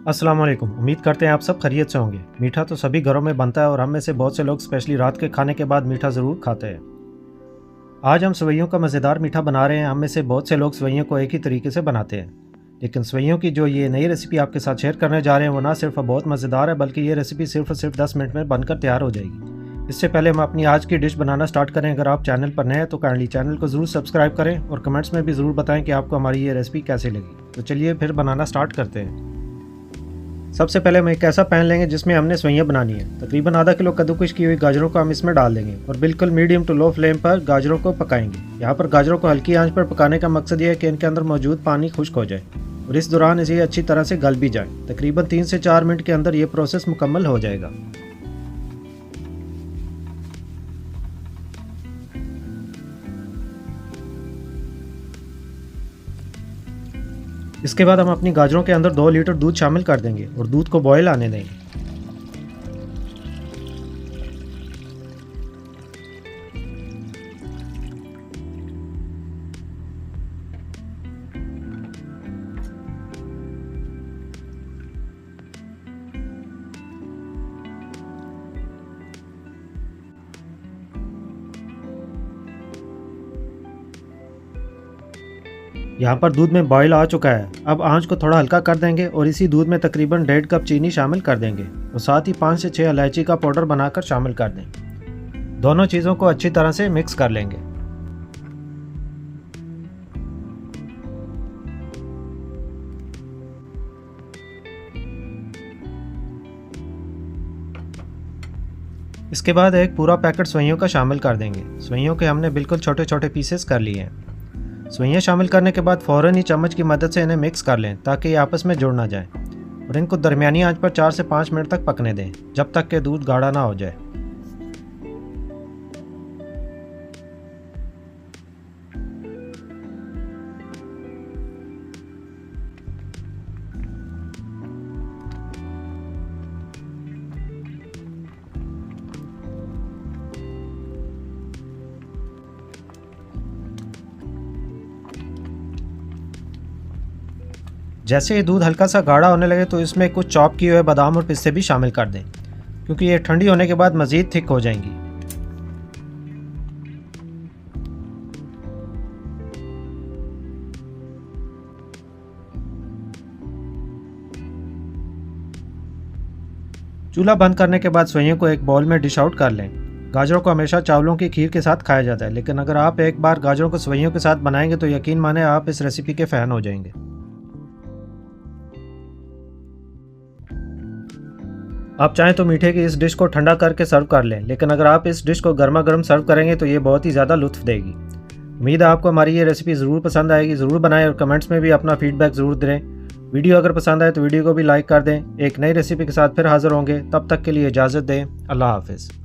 अस्सलाम वालेकुम। उम्मीद करते हैं आप सब खैरियत से होंगे। मीठा तो सभी घरों में बनता है और हम में से बहुत से लोग स्पेशली रात के खाने के बाद मीठा ज़रूर खाते हैं। आज हम सेवइयों का मज़ेदार मीठा बना रहे हैं। हम में से बहुत से लोग सेवइयों को एक ही तरीके से बनाते हैं, लेकिन सेवइयों की जो ये नई रेसिपी आपके साथ शेयर करने जा रहे हैं वो ना सिर्फ बहुत मज़ेदार है, बल्कि ये रेसिपी सिर्फ 10 मिनट में बनकर तैयार हो जाएगी। इससे पहले हम अपनी आज की डिश बनाना स्टार्ट करें, अगर आप चैनल पर नए हैं तो काइंडली चैनल को ज़रूर सब्सक्राइब करें और कमेंट्स में भी ज़रूर बताएं कि आपको हमारी ये रेसिपी कैसी लगी। तो चलिए फिर बनाना स्टार्ट करते हैं। सबसे पहले हम एक ऐसा पैन लेंगे जिसमें हमने सेवइयाँ बनानी है। तकरीबन आधा किलो कद्दूकश की हुई गाजरों को हम इसमें डाल देंगे और बिल्कुल मीडियम टू लो फ्लेम पर गाजरों को पकाएंगे। यहाँ पर गाजरों को हल्की आंच पर पकाने का मकसद ये है कि इनके अंदर मौजूद पानी खुश्क हो जाए और इस दौरान इसे अच्छी तरह से गल भी जाए। तकरीबन 3 से 4 मिनट के अंदर ये प्रोसेस मुकम्मल हो जाएगा। इसके बाद हम अपनी गाजरों के अंदर 2 लीटर दूध शामिल कर देंगे और दूध को बॉयल आने देंगे। यहाँ पर दूध में बॉयल आ चुका है। अब आंच को थोड़ा हल्का कर देंगे और इसी दूध में तकरीबन 1.5 कप चीनी शामिल कर देंगे और साथ ही 5 से 6 इलायची का पाउडर बनाकर शामिल कर दें। दोनों चीज़ों को अच्छी तरह से मिक्स कर लेंगे। इसके बाद एक पूरा पैकेट सेवइयों का शामिल कर देंगे। सेवइयों के हमने बिल्कुल छोटे छोटे पीसेस कर लिए हैं। सेवइयाँ शामिल करने के बाद फ़ौरन ही चम्मच की मदद से इन्हें मिक्स कर लें ताकि ये आपस में जुड़ ना जाए और इनको दरमियानी आंच पर 4 से 5 मिनट तक पकने दें, जब तक कि दूध गाढ़ा ना हो जाए। जैसे ये दूध हल्का सा गाढ़ा होने लगे तो इसमें कुछ चॉप किए हुए बादाम और पिस्ते भी शामिल कर दें, क्योंकि ये ठंडी होने के बाद मज़ीद थिक हो जाएंगी। चूल्हा बंद करने के बाद सेवइयों को एक बाउल में डिश आउट कर लें। गाजरों को हमेशा चावलों की खीर के साथ खाया जाता है, लेकिन अगर आप एक बार गाजरों को सेवइयों के साथ बनाएंगे तो यकीन माने आप इस रेसिपी के फ़ैन हो जाएंगे। आप चाहें तो मीठे की इस डिश को ठंडा करके सर्व कर लें, लेकिन अगर आप इस डिश को गर्मा गर्म सर्व करेंगे तो ये बहुत ही ज़्यादा लुत्फ़ देगी। उम्मीद है आपको हमारी ये रेसिपी ज़रूर पसंद आएगी। ज़रूर बनाएं और कमेंट्स में भी अपना फीडबैक ज़रूर दें। वीडियो अगर पसंद आए तो वीडियो को भी लाइक कर दें। एक नई रेसिपी के साथ फिर हाज़िर होंगे, तब तक के लिए इजाज़त दें। अल्लाह हाफ़िज़।